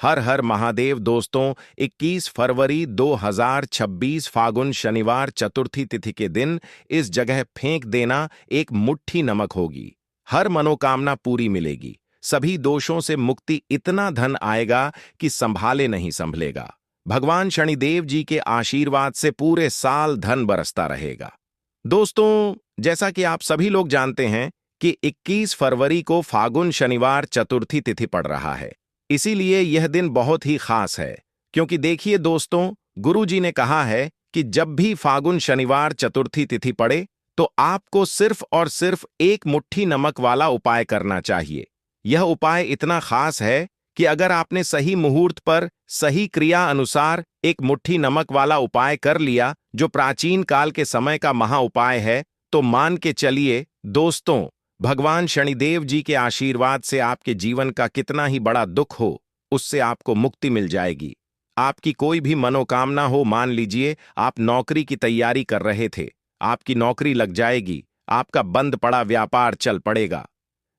हर हर महादेव दोस्तों। 21 फरवरी 2026 फागुन शनिवार चतुर्थी तिथि के दिन इस जगह फेंक देना एक मुट्ठी नमक होगी। हर मनोकामना पूरी मिलेगी, सभी दोषों से मुक्ति, इतना धन आएगा कि संभाले नहीं संभलेगा। भगवान शनिदेव जी के आशीर्वाद से पूरे साल धन बरसता रहेगा। दोस्तों, जैसा कि आप सभी लोग जानते हैं कि 21 फरवरी को फागुन शनिवार चतुर्थी तिथि पड़ रहा है। इसीलिए यह दिन बहुत ही खास है, क्योंकि देखिए दोस्तों, गुरु जी ने कहा है कि जब भी फागुन शनिवार चतुर्थी तिथि पड़े तो आपको सिर्फ और सिर्फ एक मुट्ठी नमक वाला उपाय करना चाहिए। यह उपाय इतना खास है कि अगर आपने सही मुहूर्त पर सही क्रिया अनुसार एक मुट्ठी नमक वाला उपाय कर लिया, जो प्राचीन काल के समय का महा उपाय है, तो मान के चलिए दोस्तों, भगवान शनिदेव जी के आशीर्वाद से आपके जीवन का कितना ही बड़ा दुख हो, उससे आपको मुक्ति मिल जाएगी। आपकी कोई भी मनोकामना हो, मान लीजिए आप नौकरी की तैयारी कर रहे थे, आपकी नौकरी लग जाएगी, आपका बंद पड़ा व्यापार चल पड़ेगा।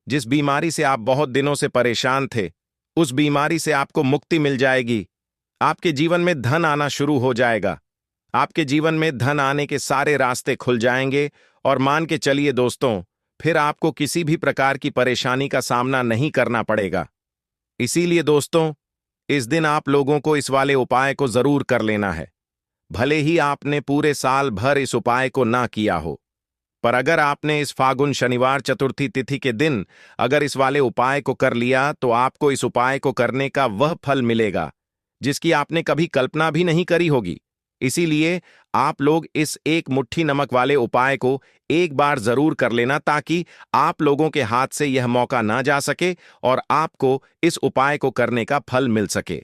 जिस बीमारी से आप बहुत दिनों से परेशान थे, उस बीमारी से आपको मुक्ति मिल जाएगी। आपके जीवन में धन आना शुरू हो जाएगा। आपके जीवन में धन आने के सारे रास्ते खुल जाएंगे और मान के चलिए दोस्तों, फिर आपको किसी भी प्रकार की परेशानी का सामना नहीं करना पड़ेगा। इसीलिए दोस्तों, इस दिन आप लोगों को इस वाले उपाय को जरूर कर लेना है। भले ही आपने पूरे साल भर इस उपाय को ना किया हो, पर अगर आपने इस फागुन शनिवार चतुर्थी तिथि के दिन अगर इस वाले उपाय को कर लिया, तो आपको इस उपाय को करने का वह फल मिलेगा जिसकी आपने कभी कल्पना भी नहीं करी होगी। इसीलिए आप लोग इस एक मुट्ठी नमक वाले उपाय को एक बार जरूर कर लेना, ताकि आप लोगों के हाथ से यह मौका ना जा सके और आपको इस उपाय को करने का फल मिल सके।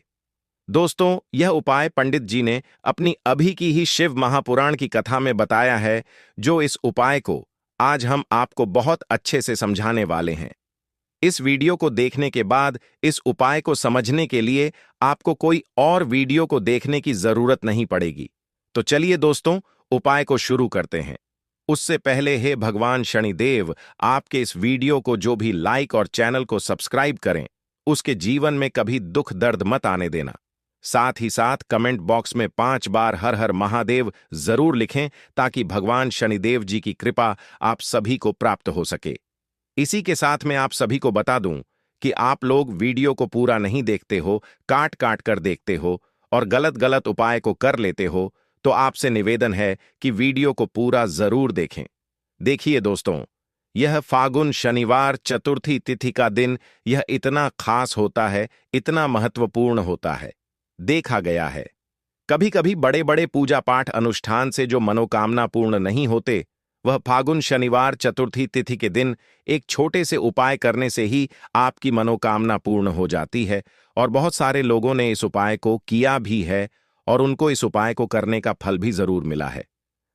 दोस्तों, यह उपाय पंडित जी ने अपनी अभी की ही शिव महापुराण की कथा में बताया है, जो इस उपाय को आज हम आपको बहुत अच्छे से समझाने वाले हैं। इस वीडियो को देखने के बाद इस उपाय को समझने के लिए आपको कोई और वीडियो को देखने की जरूरत नहीं पड़ेगी। तो चलिए दोस्तों, उपाय को शुरू करते हैं। उससे पहले हे भगवान शनिदेव, आपके इस वीडियो को जो भी लाइक और चैनल को सब्सक्राइब करें, उसके जीवन में कभी दुख दर्द मत आने देना। साथ ही साथ कमेंट बॉक्स में 5 बार हर हर महादेव जरूर लिखें, ताकि भगवान शनिदेव जी की कृपा आप सभी को प्राप्त हो सके। इसी के साथ मैं आप सभी को बता दूं कि आप लोग वीडियो को पूरा नहीं देखते हो, काट काट कर देखते हो और गलत गलत उपाय को कर लेते हो, तो आपसे निवेदन है कि वीडियो को पूरा जरूर देखें। देखिए दोस्तों, यह फागुन शनिवार चतुर्थी तिथि का दिन यह इतना खास होता है, इतना महत्वपूर्ण होता है। देखा गया है कभी कभी बड़े बड़े पूजा पाठ अनुष्ठान से जो मनोकामना पूर्ण नहीं होते, वह फागुन शनिवार चतुर्थी तिथि के दिन एक छोटे से उपाय करने से ही आपकी मनोकामना पूर्ण हो जाती है। और बहुत सारे लोगों ने इस उपाय को किया भी है और उनको इस उपाय को करने का फल भी जरूर मिला है।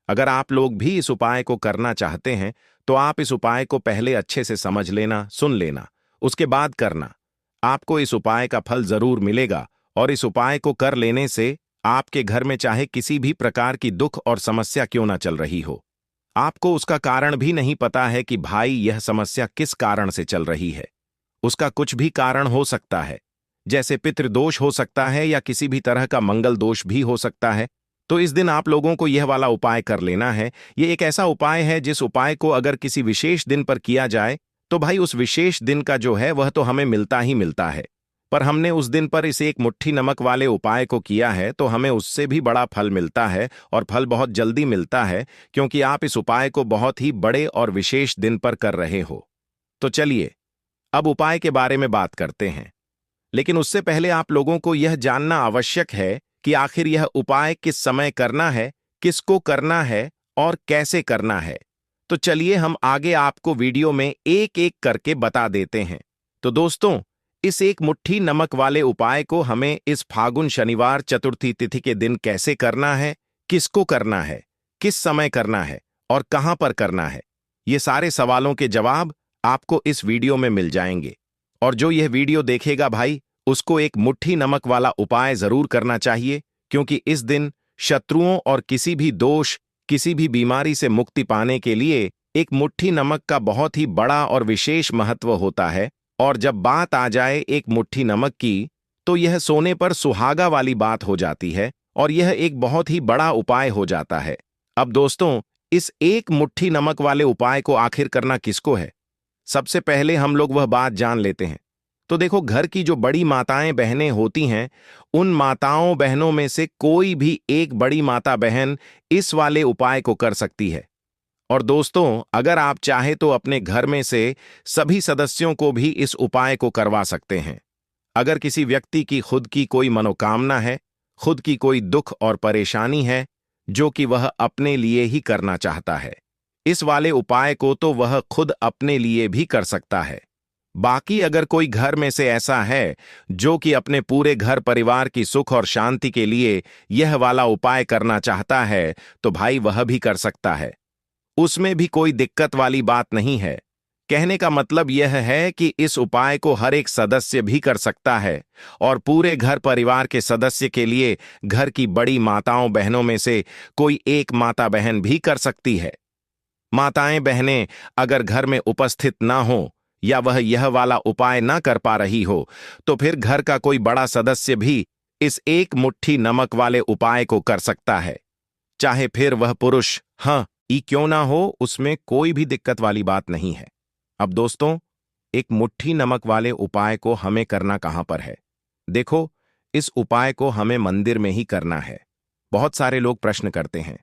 अगर आप लोग भी इस उपाय को करना चाहते हैं, तो आप इस उपाय को पहले अच्छे से समझ लेना, सुन लेना, उसके बाद करना। आपको इस उपाय का फल जरूर मिलेगा और इस उपाय को कर लेने से आपके घर में चाहे किसी भी प्रकार की दुख और समस्या क्यों ना चल रही हो, आपको उसका कारण भी नहीं पता है कि भाई यह समस्या किस कारण से चल रही है। उसका कुछ भी कारण हो सकता है, जैसे पितृदोष हो सकता है या किसी भी तरह का मंगल दोष भी हो सकता है। तो इस दिन आप लोगों को यह वाला उपाय कर लेना है। यह एक ऐसा उपाय है जिस उपाय को अगर किसी विशेष दिन पर किया जाए, तो भाई उस विशेष दिन का जो है वह तो हमें मिलता ही मिलता है। पर हमने उस दिन पर इस एक मुट्ठी नमक वाले उपाय को किया है, तो हमें उससे भी बड़ा फल मिलता है और फल बहुत जल्दी मिलता है, क्योंकि आप इस उपाय को बहुत ही बड़े और विशेष दिन पर कर रहे हो। तो चलिए अब उपाय के बारे में बात करते हैं। लेकिन उससे पहले आप लोगों को यह जानना आवश्यक है कि आखिर यह उपाय किस समय करना है, किसको करना है और कैसे करना है। तो चलिए हम आगे आपको वीडियो में एक एक करके बता देते हैं। तो दोस्तों, इस एक मुट्ठी नमक वाले उपाय को हमें इस फागुन शनिवार चतुर्थी तिथि के दिन कैसे करना है, किसको करना है, किस समय करना है और कहां पर करना है, ये सारे सवालों के जवाब आपको इस वीडियो में मिल जाएंगे। और जो यह वीडियो देखेगा भाई, उसको एक मुट्ठी नमक वाला उपाय जरूर करना चाहिए, क्योंकि इस दिन शत्रुओं और किसी भी दोष, किसी भी बीमारी से मुक्ति पाने के लिए एक मुट्ठी नमक का बहुत ही बड़ा और विशेष महत्व होता है। और जब बात आ जाए एक मुट्ठी नमक की, तो यह सोने पर सुहागा वाली बात हो जाती है और यह एक बहुत ही बड़ा उपाय हो जाता है। अब दोस्तों, इस एक मुट्ठी नमक वाले उपाय को आखिर करना किसको है? सबसे पहले हम लोग वह बात जान लेते हैं। तो देखो, घर की जो बड़ी माताएं बहनें होती हैं, उन माताओं बहनों में से कोई भी एक बड़ी माता बहन इस वाले उपाय को कर सकती है। और दोस्तों, अगर आप चाहे तो अपने घर में से सभी सदस्यों को भी इस उपाय को करवा सकते हैं। अगर किसी व्यक्ति की खुद की कोई मनोकामना है, खुद की कोई दुख और परेशानी है जो कि वह अपने लिए ही करना चाहता है, इस वाले उपाय को तो वह खुद अपने लिए भी कर सकता है। बाकी अगर कोई घर में से ऐसा है जो कि अपने पूरे घर परिवार की सुख और शांति के लिए यह वाला उपाय करना चाहता है, तो भाई वह भी कर सकता है। उसमें भी कोई दिक्कत वाली बात नहीं है। कहने का मतलब यह है कि इस उपाय को हर एक सदस्य भी कर सकता है और पूरे घर परिवार के सदस्य के लिए घर की बड़ी माताओं बहनों में से कोई एक माता बहन भी कर सकती है। माताएं बहनें अगर घर में उपस्थित ना हो या वह यह वाला उपाय ना कर पा रही हो, तो फिर घर का कोई बड़ा सदस्य भी इस एक मुट्ठी नमक वाले उपाय को कर सकता है। चाहे फिर वह पुरुष ही क्यों ना हो, उसमें कोई भी दिक्कत वाली बात नहीं है। अब दोस्तों, एक मुट्ठी नमक वाले उपाय को हमें करना कहां पर है? देखो, इस उपाय को हमें मंदिर में ही करना है। बहुत सारे लोग प्रश्न करते हैं,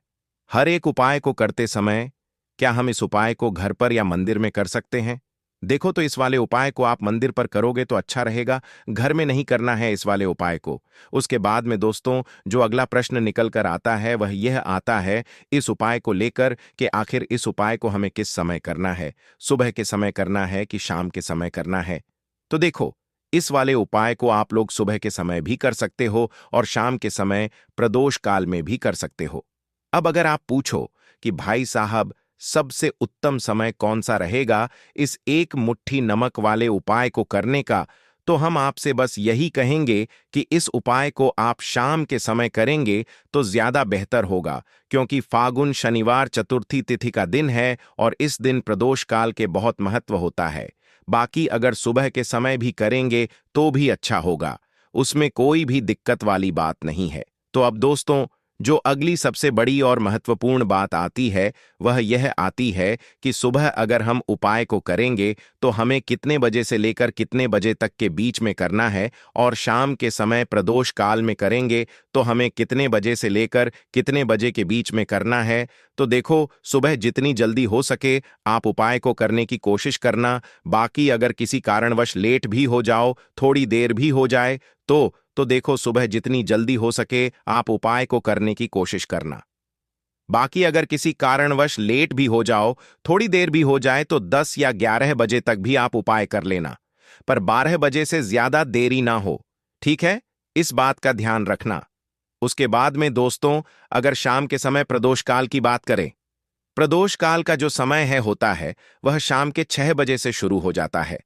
हर एक उपाय को करते समय क्या हम इस उपाय को घर पर या मंदिर में कर सकते हैं? देखो, तो इस वाले उपाय को आप मंदिर पर करोगे तो अच्छा रहेगा, घर में नहीं करना है इस वाले उपाय को। उसके बाद में दोस्तों, जो अगला प्रश्न निकल कर आता है वह यह आता है इस उपाय को लेकर कि आखिर इस उपाय को हमें किस समय करना है, सुबह के समय करना है कि शाम के समय करना है? तो देखो, इस वाले उपाय को आप लोग सुबह के समय भी कर सकते हो और शाम के समय प्रदोष काल में भी कर सकते हो। अब अगर आप पूछो कि भाई साहब, सबसे उत्तम समय कौन सा रहेगा इस एक मुट्ठी नमक वाले उपाय को करने का, तो हम आपसे बस यही कहेंगे कि इस उपाय को आप शाम के समय करेंगे तो ज्यादा बेहतर होगा, क्योंकि फागुन शनिवार चतुर्थी तिथि का दिन है और इस दिन प्रदोष काल के बहुत महत्व होता है। बाकी अगर सुबह के समय भी करेंगे तो भी अच्छा होगा, उसमें कोई भी दिक्कत वाली बात नहीं है। तो अब दोस्तों, जो अगली सबसे बड़ी और महत्वपूर्ण बात आती है वह यह आती है कि सुबह अगर हम उपाय को करेंगे तो हमें कितने बजे से लेकर कितने बजे तक के बीच में करना है, और शाम के समय प्रदोष काल में करेंगे तो हमें कितने बजे से लेकर कितने बजे के बीच में करना है। तो देखो, सुबह जितनी जल्दी हो सके आप उपाय को करने की कोशिश करना। बाकी अगर किसी कारणवश लेट भी हो जाओ, थोड़ी देर भी हो जाए, तो देखो, सुबह जितनी जल्दी हो सके आप उपाय को करने की कोशिश करना। बाकी अगर किसी कारणवश लेट भी हो जाओ, थोड़ी देर भी हो जाए, तो 10 या 11 बजे तक भी आप उपाय कर लेना, पर 12 बजे से ज्यादा देरी ना हो। ठीक है, इस बात का ध्यान रखना। उसके बाद में दोस्तों, अगर शाम के समय प्रदोष काल की बात करें, प्रदोष काल का जो समय होता है वह शाम के 6 बजे से शुरू हो जाता है।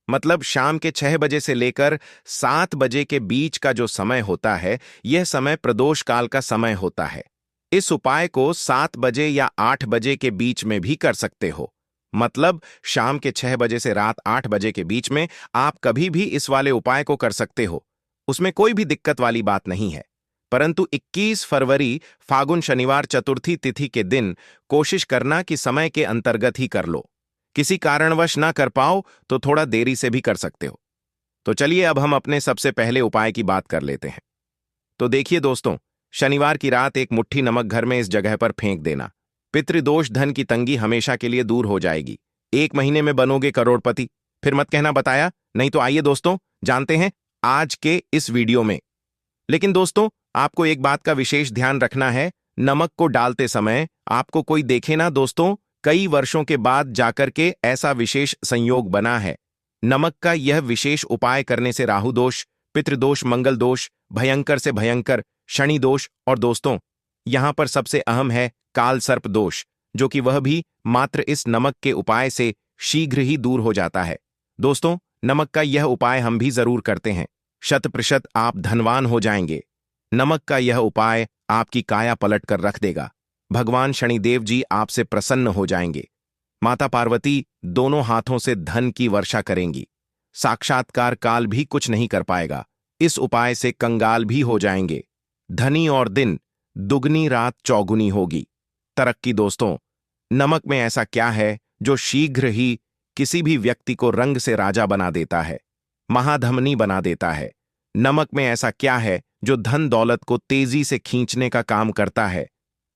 मतलब शाम के 6 बजे से लेकर 7 बजे के बीच का जो समय होता है, यह समय प्रदोष काल का समय होता है। इस उपाय को 7 बजे या 8 बजे के बीच में भी कर सकते हो। मतलब शाम के 6 बजे से रात 8 बजे के बीच में आप कभी भी इस वाले उपाय को कर सकते हो, उसमें कोई भी दिक्कत वाली बात नहीं है। परंतु 21 फरवरी फागुन शनिवार चतुर्थी तिथि के दिन कोशिश करना कि समय के अंतर्गत ही कर लो। किसी कारणवश ना कर पाओ तो थोड़ा देरी से भी कर सकते हो। तो चलिए अब हम अपने सबसे पहले उपाय की बात कर लेते हैं। तो देखिए दोस्तों, शनिवार की रात एक मुट्ठी नमक घर में इस जगह पर फेंक देना। पितृदोष धन की तंगी हमेशा के लिए दूर हो जाएगी। 1 महीने में बनोगे करोड़पति। फिर मत कहना बताया नहीं। तो आइए दोस्तों, जानते हैं आज के इस वीडियो में। लेकिन दोस्तों, आपको एक बात का विशेष ध्यान रखना है, नमक को डालते समय आपको कोई देखे ना दोस्तों, कई वर्षों के बाद जाकर के ऐसा विशेष संयोग बना है। नमक का यह विशेष उपाय करने से राहु दोष, पितृदोष, मंगल दोष, भयंकर से भयंकर शनि दोष और दोस्तों यहां पर सबसे अहम है काल सर्प दोष, जो कि वह भी मात्र इस नमक के उपाय से शीघ्र ही दूर हो जाता है। दोस्तों, नमक का यह उपाय हम भी जरूर करते हैं। 100% आप धनवान हो जाएंगे। नमक का यह उपाय आपकी काया पलट कर रख देगा। भगवान शनिदेव जी आपसे प्रसन्न हो जाएंगे। माता पार्वती दोनों हाथों से धन की वर्षा करेंगी। साक्षात्कार काल भी कुछ नहीं कर पाएगा। इस उपाय से कंगाल भी हो जाएंगे। धनी और दिन दुगनी रात चौगुनी होगी। तरक्की दोस्तों, नमक में ऐसा क्या है जो शीघ्र ही किसी भी व्यक्ति को रंग से राजा बना देता है, महाधमनी बना देता है? नमक में ऐसा क्या है जो धन दौलत को तेजी से खींचने का काम करता है?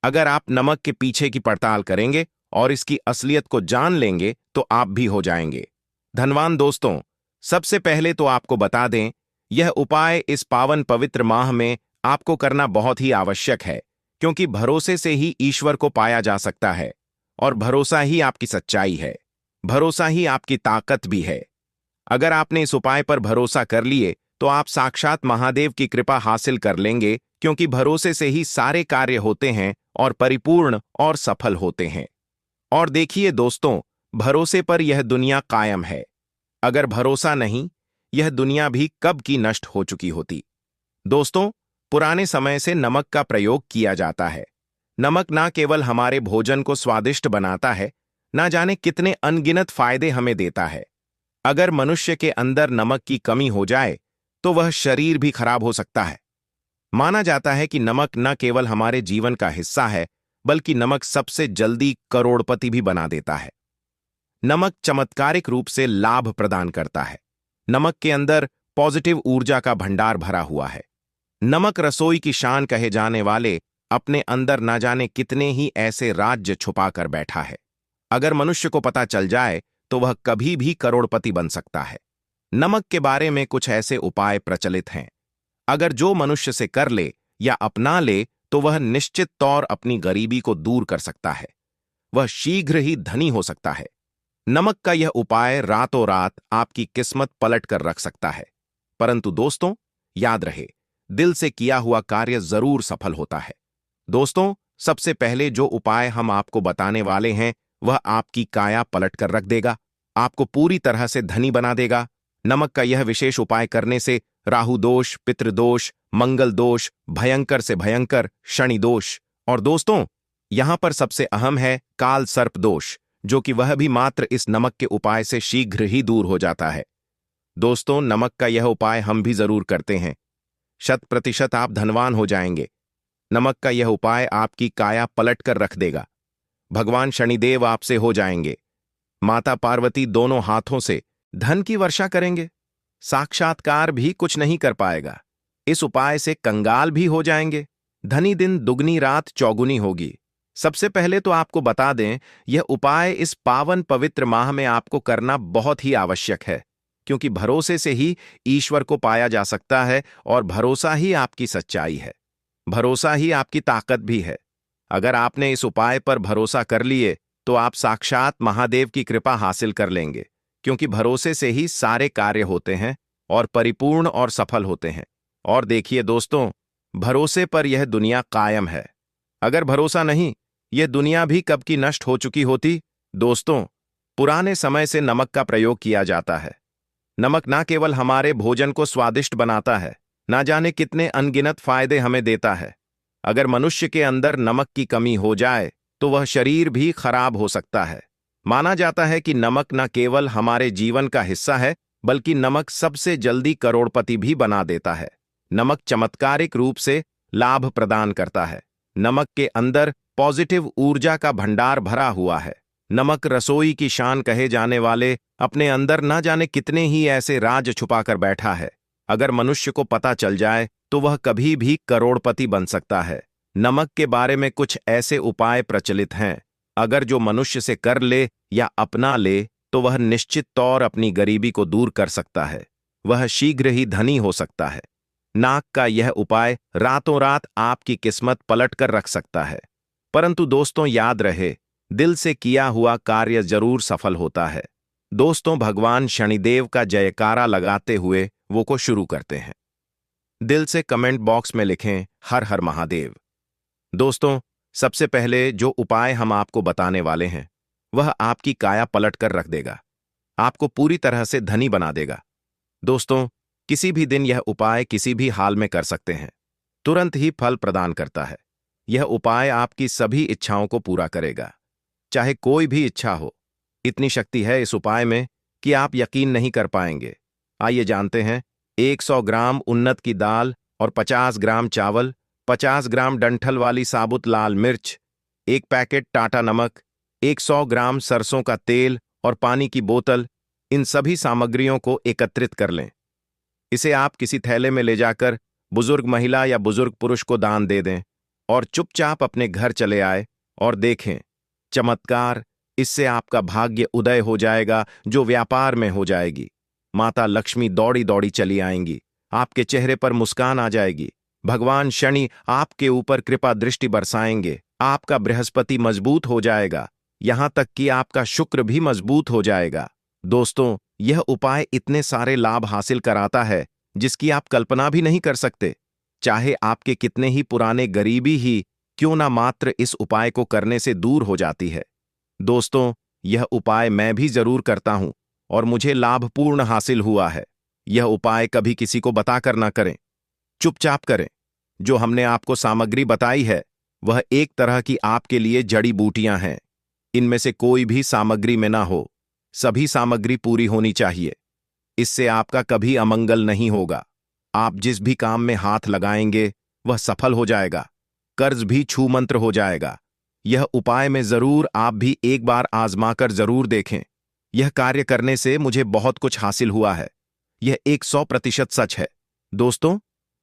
अगर आप नमक के पीछे की पड़ताल करेंगे और इसकी असलियत को जान लेंगे तो आप भी हो जाएंगे धनवान। दोस्तों, सबसे पहले तो आपको बता दें, यह उपाय इस पावन पवित्र माह में आपको करना बहुत ही आवश्यक है, क्योंकि भरोसे से ही ईश्वर को पाया जा सकता है और भरोसा ही आपकी सच्चाई है, भरोसा ही आपकी ताकत भी है। अगर आपने इस उपाय पर भरोसा कर लिए तो आप साक्षात महादेव की कृपा हासिल कर लेंगे, क्योंकि भरोसे से ही सारे कार्य होते हैं और परिपूर्ण और सफल होते हैं। और देखिए दोस्तों, भरोसे पर यह दुनिया कायम है। अगर भरोसा नहीं, यह दुनिया भी कब की नष्ट हो चुकी होती। दोस्तों, पुराने समय से नमक का प्रयोग किया जाता है। नमक ना केवल हमारे भोजन को स्वादिष्ट बनाता है, ना जाने कितने अनगिनत फायदे हमें देता है। अगर मनुष्य के अंदर नमक की कमी हो जाए तो वह शरीर भी खराब हो सकता है। माना जाता है कि नमक न केवल हमारे जीवन का हिस्सा है, बल्कि नमक सबसे जल्दी करोड़पति भी बना देता है। नमक चमत्कारिक रूप से लाभ प्रदान करता है। नमक के अंदर पॉजिटिव ऊर्जा का भंडार भरा हुआ है। नमक रसोई की शान कहे जाने वाले अपने अंदर ना जाने कितने ही ऐसे राज्य छुपा कर बैठा है। अगर मनुष्य को पता चल जाए तो वह कभी भी करोड़पति बन सकता है। नमक के बारे में कुछ ऐसे उपाय प्रचलित हैं। अगर जो मनुष्य से कर ले या अपना ले तो वह निश्चित तौर अपनी गरीबी को दूर कर सकता है। वह शीघ्र ही धनी हो सकता है। नमक का यह उपाय रातों रात आपकी किस्मत पलट कर रख सकता है। परंतु दोस्तों, याद रहे, दिल से किया हुआ कार्य जरूर सफल होता है। दोस्तों, सबसे पहले जो उपाय हम आपको बताने वाले हैं वह आपकी काया पलट कर रख देगा, आपको पूरी तरह से धनी बना देगा। नमक का यह विशेष उपाय करने से राहु दोष, पितृदोष, मंगल दोष, भयंकर से भयंकर शनि दोष, और दोस्तों यहां पर सबसे अहम है काल सर्प दोष, जो कि वह भी मात्र इस नमक के उपाय से शीघ्र ही दूर हो जाता है। दोस्तों, नमक का यह उपाय हम भी जरूर करते हैं। 100% आप धनवान हो जाएंगे। नमक का यह उपाय आपकी काया पलट कर रख देगा। भगवान शनिदेव आपसे हो जाएंगे। माता पार्वती दोनों हाथों से धन की वर्षा करेंगे। साक्षात्कार भी कुछ नहीं कर पाएगा। इस उपाय से कंगाल भी हो जाएंगे। धनी दिन दुगनी रात चौगुनी होगी। सबसे पहले तो आपको बता दें, यह उपाय इस पावन पवित्र माह में आपको करना बहुत ही आवश्यक है, क्योंकि भरोसे से ही ईश्वर को पाया जा सकता है और भरोसा ही आपकी सच्चाई है। भरोसा ही आपकी ताकत भी है। अगर आपने इस उपाय पर भरोसा कर लिए तो आप साक्षात महादेव की कृपा हासिल कर लेंगे, क्योंकि भरोसे से ही सारे कार्य होते हैं और परिपूर्ण और सफल होते हैं। और देखिए दोस्तों, भरोसे पर यह दुनिया कायम है। अगर भरोसा नहीं, यह दुनिया भी कब की नष्ट हो चुकी होती। दोस्तों, पुराने समय से नमक का प्रयोग किया जाता है। नमक ना केवल हमारे भोजन को स्वादिष्ट बनाता है, ना जाने कितने अनगिनत फायदे हमें देता है। अगर मनुष्य के अंदर नमक की कमी हो जाए तो वह शरीर भी खराब हो सकता है। माना जाता है कि नमक न केवल हमारे जीवन का हिस्सा है, बल्कि नमक सबसे जल्दी करोड़पति भी बना देता है। नमक चमत्कारिक रूप से लाभ प्रदान करता है। नमक के अंदर पॉजिटिव ऊर्जा का भंडार भरा हुआ है। नमक रसोई की शान कहे जाने वाले अपने अंदर न जाने कितने ही ऐसे राज छुपाकर बैठा है। अगर मनुष्य को पता चल जाए तो वह कभी भी करोड़पति बन सकता है। नमक के बारे में कुछ ऐसे उपाय प्रचलित हैं। अगर जो मनुष्य से कर ले या अपना ले तो वह निश्चित तौर अपनी गरीबी को दूर कर सकता है। वह शीघ्र ही धनी हो सकता है। नाक का यह उपाय रातों रात आपकी किस्मत पलट कर रख सकता है। परंतु दोस्तों, याद रहे, दिल से किया हुआ कार्य जरूर सफल होता है। दोस्तों, भगवान शनिदेव का जयकारा लगाते हुए वो को शुरू करते हैं। दिल से कमेंट बॉक्स में लिखें हर हर महादेव। दोस्तों, सबसे पहले जो उपाय हम आपको बताने वाले हैं वह आपकी काया पलट कर रख देगा, आपको पूरी तरह से धनी बना देगा। दोस्तों, किसी भी दिन यह उपाय किसी भी हाल में कर सकते हैं, तुरंत ही फल प्रदान करता है। यह उपाय आपकी सभी इच्छाओं को पूरा करेगा, चाहे कोई भी इच्छा हो। इतनी शक्ति है इस उपाय में कि आप यकीन नहीं कर पाएंगे। आइए जानते हैं 100 ग्राम उन्नत की दाल और 50 ग्राम चावल, 50 ग्राम डंठल वाली साबुत लाल मिर्च, एक पैकेट टाटा नमक, 100 ग्राम सरसों का तेल और पानी की बोतल, इन सभी सामग्रियों को एकत्रित कर लें। इसे आप किसी थैले में ले जाकर बुजुर्ग महिला या बुजुर्ग पुरुष को दान दे दें और चुपचाप अपने घर चले आए और देखें चमत्कार। इससे आपका भाग्य उदय हो जाएगा, जो व्यापार में हो जाएगी। माता लक्ष्मी दौड़ी दौड़ी चली आएंगी, आपके चेहरे पर मुस्कान आ जाएगी। भगवान शनि आपके ऊपर कृपा दृष्टि बरसाएंगे, आपका बृहस्पति मजबूत हो जाएगा, यहां तक कि आपका शुक्र भी मजबूत हो जाएगा। दोस्तों, यह उपाय इतने सारे लाभ हासिल कराता है जिसकी आप कल्पना भी नहीं कर सकते। चाहे आपके कितने ही पुराने गरीबी ही क्यों ना, मात्र इस उपाय को करने से दूर हो जाती है। दोस्तों, यह उपाय मैं भी जरूर करता हूं और मुझे लाभपूर्ण हासिल हुआ है। यह उपाय कभी किसी को बताकर ना करें, चुपचाप करें। जो हमने आपको सामग्री बताई है वह एक तरह की आपके लिए जड़ी बूटियां हैं। इनमें से कोई भी सामग्री में ना हो, सभी सामग्री पूरी होनी चाहिए। इससे आपका कभी अमंगल नहीं होगा। आप जिस भी काम में हाथ लगाएंगे वह सफल हो जाएगा, कर्ज भी छू मंत्र हो जाएगा। यह उपाय में जरूर आप भी एक बार आजमाकर जरूर देखें। यह कार्य करने से मुझे बहुत कुछ हासिल हुआ है। यह 100% सच है। दोस्तों,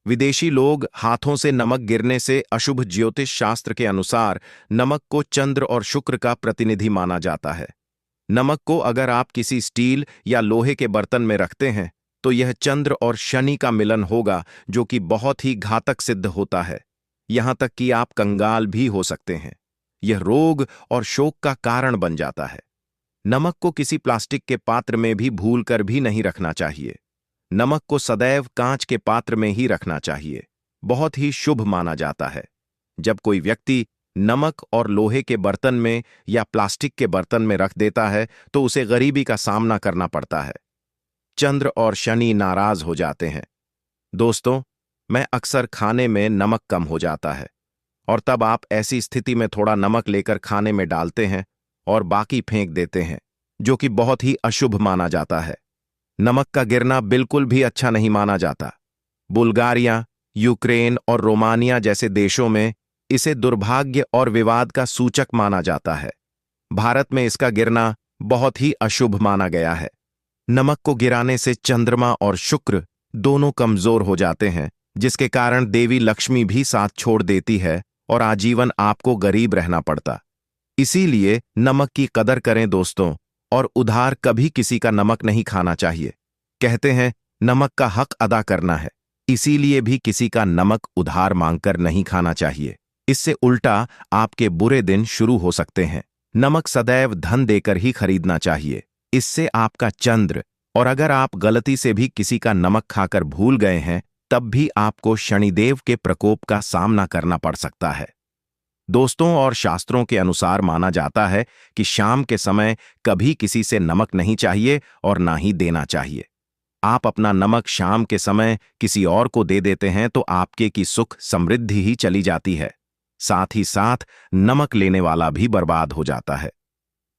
विदेशी लोग हाथों से नमक गिरने से अशुभ ज्योतिष शास्त्र के अनुसार नमक को चंद्र और शुक्र का प्रतिनिधि माना जाता है। नमक को अगर आप किसी स्टील या लोहे के बर्तन में रखते हैं तो यह चंद्र और शनि का मिलन होगा, जो कि बहुत ही घातक सिद्ध होता है। यहां तक कि आप कंगाल भी हो सकते हैं। यह रोग और शोक का कारण बन जाता है। नमक को किसी प्लास्टिक के पात्र में भी भूलकर भी नहीं रखना चाहिए। नमक को सदैव कांच के पात्र में ही रखना चाहिए। बहुत ही शुभ माना जाता है। जब कोई व्यक्ति नमक और लोहे के बर्तन में या प्लास्टिक के बर्तन में रख देता है तो उसे गरीबी का सामना करना पड़ता है। चंद्र और शनि नाराज हो जाते हैं। दोस्तों, मैं अक्सर खाने में नमक कम हो जाता है और तब आप ऐसी स्थिति में थोड़ा नमक लेकर खाने में डालते हैं और बाकी फेंक देते हैं, जो कि बहुत ही अशुभ माना जाता है। नमक का गिरना बिल्कुल भी अच्छा नहीं माना जाता। बुल्गारिया, यूक्रेन और रोमानिया जैसे देशों में इसे दुर्भाग्य और विवाद का सूचक माना जाता है। भारत में इसका गिरना बहुत ही अशुभ माना गया है। नमक को गिराने से चंद्रमा और शुक्र दोनों कमजोर हो जाते हैं, जिसके कारण देवी लक्ष्मी भी साथ छोड़ देती है और आजीवन आपको गरीब रहना पड़ता। इसीलिए नमक की कदर करें दोस्तों, और उधार कभी किसी का नमक नहीं खाना चाहिए। कहते हैं नमक का हक अदा करना है, इसीलिए भी किसी का नमक उधार मांगकर नहीं खाना चाहिए। इससे उल्टा आपके बुरे दिन शुरू हो सकते हैं। नमक सदैव धन देकर ही खरीदना चाहिए, इससे आपका चंद्र, और अगर आप गलती से भी किसी का नमक खाकर भूल गए हैं तब भी आपको शनिदेव के प्रकोप का सामना करना पड़ सकता है। दोस्तों, और शास्त्रों के अनुसार माना जाता है कि शाम के समय कभी किसी से नमक नहीं चाहिए और ना ही देना चाहिए। आप अपना नमक शाम के समय किसी और को दे देते हैं तो आपके की सुख समृद्धि ही चली जाती है, साथ ही साथ नमक लेने वाला भी बर्बाद हो जाता है।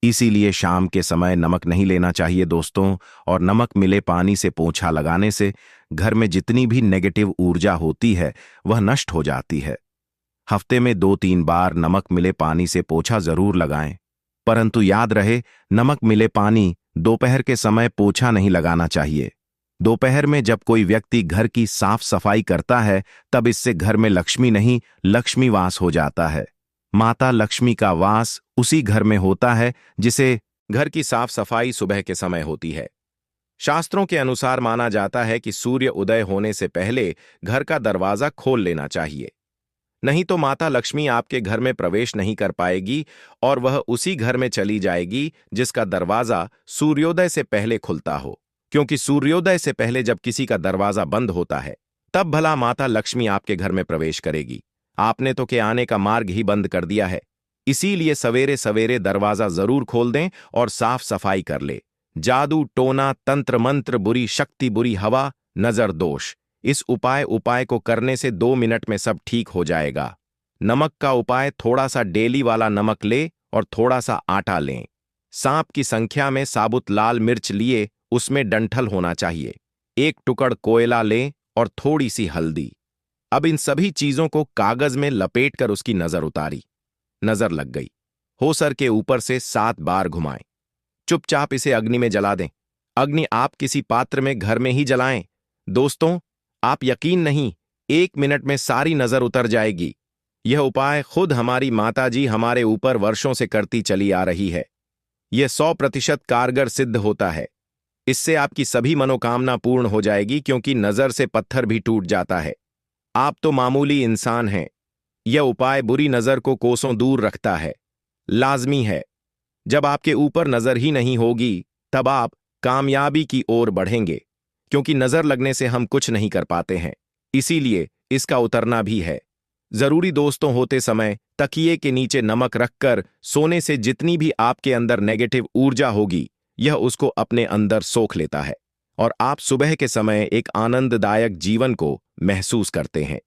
इसीलिए शाम के समय नमक नहीं लेना चाहिए दोस्तों, और नमक मिले पानी से पोंछा लगाने से घर में जितनी भी नेगेटिव ऊर्जा होती है वह नष्ट हो जाती है। हफ्ते में 2-3 बार नमक मिले पानी से पोंछा जरूर लगाएं, परंतु याद रहे नमक मिले पानी दोपहर के समय पोंछा नहीं लगाना चाहिए। दोपहर में जब कोई व्यक्ति घर की साफ सफाई करता है तब इससे घर में लक्ष्मी नहीं, लक्ष्मी वास हो जाता है। माता लक्ष्मी का वास उसी घर में होता है जिसे घर की साफ सफाई सुबह के समय होती है। शास्त्रों के अनुसार माना जाता है कि सूर्य उदय होने से पहले घर का दरवाजा खोल लेना चाहिए, नहीं तो माता लक्ष्मी आपके घर में प्रवेश नहीं कर पाएगी और वह उसी घर में चली जाएगी जिसका दरवाजा सूर्योदय से पहले खुलता हो। क्योंकि सूर्योदय से पहले जब किसी का दरवाजा बंद होता है तब भला माता लक्ष्मी आपके घर में प्रवेश करेगी। आपने तो के आने का मार्ग ही बंद कर दिया है। इसीलिए सवेरे सवेरे दरवाजा जरूर खोल दें और साफ सफाई कर ले। जादू टोना तंत्र मंत्र, बुरी शक्ति, बुरी हवा, नजर दोष, इस उपाय को करने से 2 मिनट में सब ठीक हो जाएगा। नमक का उपाय, थोड़ा सा डेली वाला नमक ले और थोड़ा सा आटा लें। सांप की संख्या में साबुत लाल मिर्च लिए, उसमें डंठल होना चाहिए। एक टुकड़ कोयला लें और थोड़ी सी हल्दी। अब इन सभी चीजों को कागज में लपेटकर उसकी नजर उतारी। नजर लग गई। हो सर के ऊपर से 7 बार घुमाएं। चुपचाप इसे अग्नि में जला दें। अग्नि आप किसी पात्र में घर में ही जलाएं। दोस्तों, आप यकीन नहीं, 1 मिनट में सारी नजर उतर जाएगी। यह उपाय खुद हमारी माताजी हमारे ऊपर वर्षों से करती चली आ रही है। यह 100% कारगर सिद्ध होता है। इससे आपकी सभी मनोकामना पूर्ण हो जाएगी, क्योंकि नजर से पत्थर भी टूट जाता है। आप तो मामूली इंसान हैं। यह उपाय बुरी नजर को कोसों दूर रखता है। लाजमी है। जब आपके ऊपर नजर ही नहीं होगी, तब आप कामयाबी की ओर बढ़ेंगे, क्योंकि नजर लगने से हम कुछ नहीं कर पाते हैं। इसीलिए इसका उतरना भी है जरूरी। दोस्तों, होते समय तकिए के नीचे नमक रखकर सोने से जितनी भी आपके अंदर नेगेटिव ऊर्जा होगी, यह उसको अपने अंदर सोख लेता है और आप सुबह के समय एक आनंददायक जीवन को महसूस करते हैं।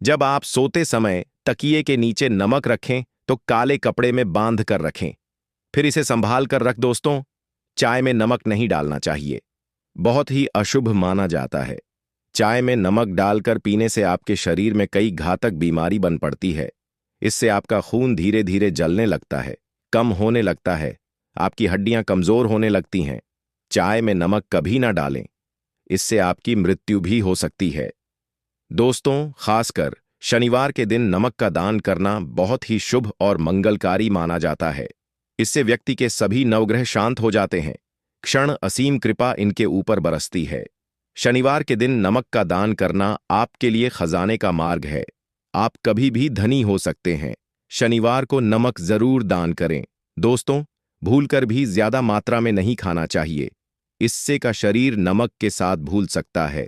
जब आप सोते समय तकिए के नीचे नमक रखें तो काले कपड़े में बांध कर रखें। फिर इसे संभाल कर रख। दोस्तों, चाय में नमक नहीं डालना चाहिए। बहुत ही अशुभ माना जाता है। चाय में नमक डालकर पीने से आपके शरीर में कई घातक बीमारी बन पड़ती है। इससे आपका खून धीरे धीरे जलने लगता है, कम होने लगता है, आपकी हड्डियां कमजोर होने लगती हैं। चाय में नमक कभी ना डालें, इससे आपकी मृत्यु भी हो सकती है। दोस्तों, खासकर शनिवार के दिन नमक का दान करना बहुत ही शुभ और मंगलकारी माना जाता है। इससे व्यक्ति के सभी नवग्रह शांत हो जाते हैं। क्षण असीम कृपा इनके ऊपर बरसती है। शनिवार के दिन नमक का दान करना आपके लिए खजाने का मार्ग है। आप कभी भी धनी हो सकते हैं। शनिवार को नमक जरूर दान करें। दोस्तों, भूलकर भी ज्यादा मात्रा में नहीं खाना चाहिए। इससे का शरीर नमक के साथ भूल सकता है।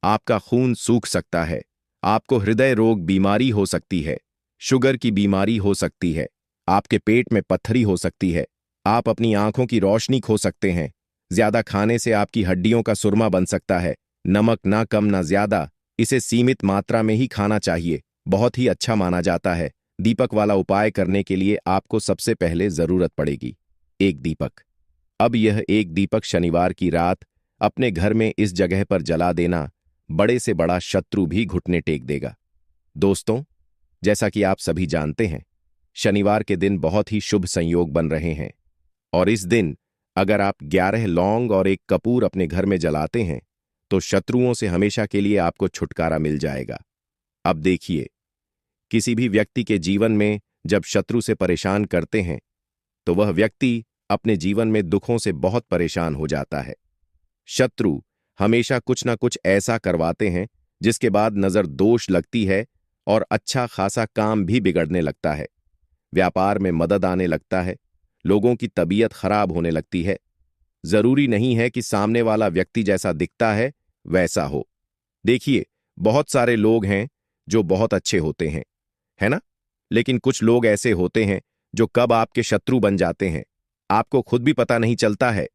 आपका खून सूख सकता है। आपको हृदय रोग बीमारी हो सकती है, शुगर की बीमारी हो सकती है, आपके पेट में पत्थरी हो सकती है, आप अपनी आंखों की रोशनी खो सकते हैं। ज्यादा खाने से आपकी हड्डियों का सुरमा बन सकता है। नमक ना कम ना ज्यादा, इसे सीमित मात्रा में ही खाना चाहिए। बहुत ही अच्छा माना जाता है। दीपक वाला उपाय करने के लिए आपको सबसे पहले जरूरत पड़ेगी एक दीपक। अब यह एक दीपक शनिवार की रात अपने घर में इस जगह पर जला देना, बड़े से बड़ा शत्रु भी घुटने टेक देगा। दोस्तों, जैसा कि आप सभी जानते हैं, शनिवार के दिन बहुत ही शुभ संयोग बन रहे हैं और इस दिन अगर आप 11 लौंग और एक कपूर अपने घर में जलाते हैं तो शत्रुओं से हमेशा के लिए आपको छुटकारा मिल जाएगा। अब देखिए, किसी भी व्यक्ति के जीवन में जब शत्रु से परेशान करते हैं तो वह व्यक्ति अपने जीवन में दुखों से बहुत परेशान हो जाता है। शत्रु हमेशा कुछ ना कुछ ऐसा करवाते हैं जिसके बाद नजर दोष लगती है और अच्छा खासा काम भी बिगड़ने लगता है। व्यापार में मदद आने लगता है, लोगों की तबीयत खराब होने लगती है। जरूरी नहीं है कि सामने वाला व्यक्ति जैसा दिखता है वैसा हो। देखिए, बहुत सारे लोग हैं जो बहुत अच्छे होते हैं, है ना? लेकिन कुछ लोग ऐसे होते हैं जो कब आपके शत्रु बन जाते हैं आपको खुद भी पता नहीं चलता है।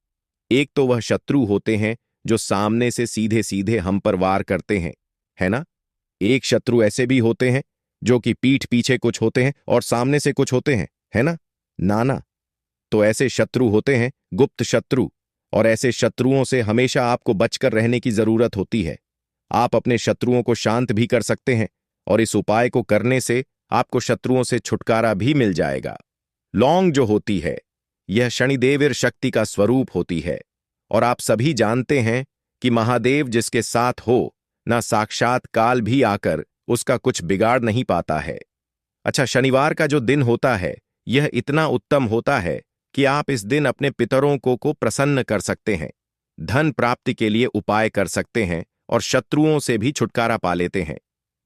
एक तो वह शत्रु होते हैं जो सामने से सीधे सीधे हम पर वार करते हैं, है ना? एक शत्रु ऐसे भी होते हैं जो कि पीठ पीछे कुछ होते हैं और सामने से कुछ होते हैं, है ना? नाना। तो ऐसे शत्रु होते हैं गुप्त शत्रु, और ऐसे शत्रुओं से हमेशा आपको बचकर रहने की जरूरत होती है। आप अपने शत्रुओं को शांत भी कर सकते हैं और इस उपाय को करने से आपको शत्रुओं से छुटकारा भी मिल जाएगा। लौंग जो होती है, यह शनिदेव शक्ति का स्वरूप होती है और आप सभी जानते हैं कि महादेव जिसके साथ हो, ना साक्षात काल भी आकर उसका कुछ बिगाड़ नहीं पाता है। अच्छा, शनिवार का जो दिन होता है यह इतना उत्तम होता है कि आप इस दिन अपने पितरों को प्रसन्न कर सकते हैं, धन प्राप्ति के लिए उपाय कर सकते हैं और शत्रुओं से भी छुटकारा पा लेते हैं।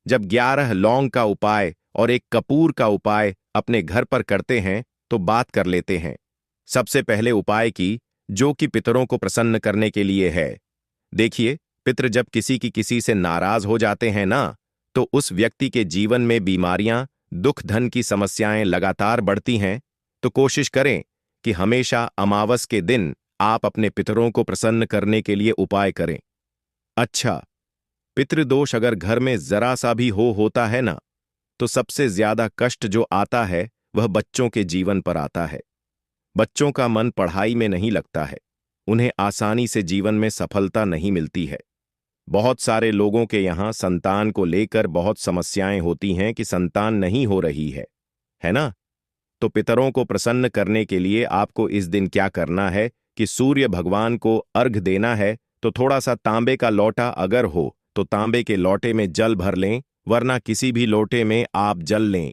जब 11 लौंग का उपाय और एक कपूर का उपाय अपने घर पर करते हैं तो बात कर लेते हैं। सबसे पहले उपाय की, जो कि पितरों को प्रसन्न करने के लिए है। देखिए, पितृ जब किसी से नाराज हो जाते हैं ना, तो उस व्यक्ति के जीवन में बीमारियां, दुख, धन की समस्याएं लगातार बढ़ती हैं। तो कोशिश करें कि हमेशा अमावस के दिन आप अपने पितरों को प्रसन्न करने के लिए उपाय करें। अच्छा, पितृदोष अगर घर में जरा सा भी होता है ना, तो सबसे ज्यादा कष्ट जो आता है वह बच्चों के जीवन पर आता है। बच्चों का मन पढ़ाई में नहीं लगता है, उन्हें आसानी से जीवन में सफलता नहीं मिलती है। बहुत सारे लोगों के यहाँ संतान को लेकर बहुत समस्याएं होती हैं कि संतान नहीं हो रही है ना? तो पितरों को प्रसन्न करने के लिए आपको इस दिन क्या करना है कि सूर्य भगवान को अर्घ देना है। तो थोड़ा सा तांबे का लोटा अगर हो तो तांबे के लोटे में जल भर लें, वरना किसी भी लोटे में आप जल लें।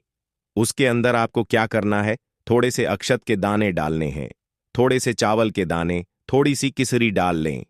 उसके अंदर आपको क्या करना है, थोड़े से अक्षत के दाने डालने हैं, थोड़े से चावल के दाने, थोड़ी सी किसरी डाल लें।